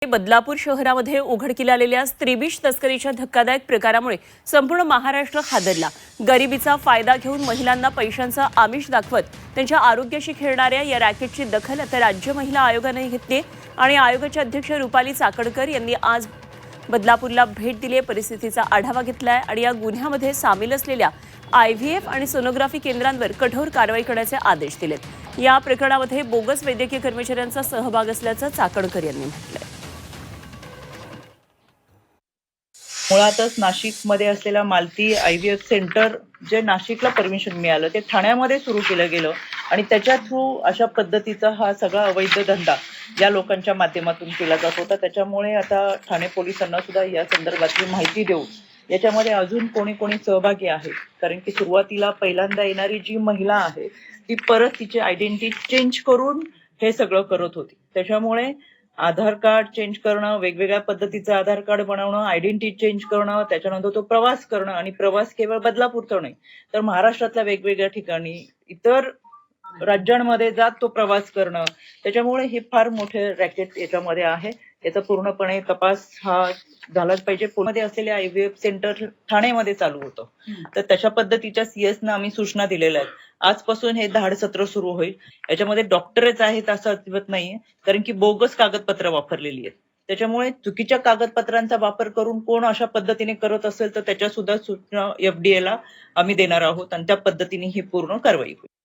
बदलापूर शहरामध्ये उघडकीला आलेल्या स्त्रीविष तस्करीच्या धक्कादायक प्रकारामुळे संपूर्ण महाराष्ट्र हादरला। गरिबीचा फायदा घेऊन महिलांना पैशांचा आमिष दाखवत त्यांच्या आरोग्याशी खेळणाऱ्या या रॅकेटची दखल आता राज्य महिला आयोगाने घेतली आणि आयोगाचे अध्यक्ष रुपाली चाकणकर यांनी आज बदलापूरला भेट दिली, परिस्थितीचा आढावा घेतलाय आणि या गुन्ह्यामध्ये सामील असलेल्या IVF आणि सोनोग्राफी केंद्रांवर कठोर कारवाई करण्याचे आदेश दिलेत। या प्रकरणामध्ये बोगस वैद्यकीय कर्मचाऱ्यांचा सहभाग असल्याचं चाकणकर यांनी म्हटलंय। मुळातच नाशिकमध्ये असलेला मालती IVF सेंटर जे नाशिकला परमिशन मिळालं ते ठाण्यामध्ये सुरू केलं गेलं आणि त्याच्या थ्रू अशा पद्धतीचा हा सगळा अवैध धंदा या लोकांच्या माध्यमातून केला जात होता। त्याच्यामुळे आता ठाणे पोलिसांना सुद्धा या संदर्भातली माहिती देऊ याच्यामध्ये अजून कोणी कोणी सहभागी आहे, कारण की सुरुवातीला पहिल्यांदा येणारी जी महिला आहे ती परत तिची आयडेंटिटी चेंज करून हे सगळं करत होती। त्याच्यामुळे आधार कार्ड चेंज करणं, वेगवेगळ्या पद्धतीचं आधार कार्ड बनवणं, आयडेंटिटी चेंज करणं, त्याच्यानंतर तो प्रवास करणं आणि प्रवास केवळ बदलापूरचा नाही तर महाराष्ट्रातल्या वेगवेगळ्या ठिकाणी इतर राज्यांमध्ये जात तो प्रवास करणं, त्याच्यामुळे हे फार मोठे रॅकेट याच्यामध्ये आहे। याचा पूर्णपणे तपास हा झालाच पाहिजे। पुण्यामध्ये असलेले IVF सेंटर ठाण्यामध्ये चालू होतं, तर तशा पद्धतीच्या CS-ना आम्ही सूचना दिलेल्या आहेत। आजपासून हे धाड सत्र सुरू होईल। याच्यामध्ये डॉक्टरच आहेत असं अजिबात नाहीये, कारण की बोगस कागदपत्र वापरलेली आहेत। त्याच्यामुळे चुकीच्या कागदपत्रांचा वापर करून कोण अशा पद्धतीने करत असेल तर त्याच्या सुद्धा सूचना FDA ला आम्ही देणार आहोत आणि त्या पद्धतीने ही पूर्ण कारवाई होईल।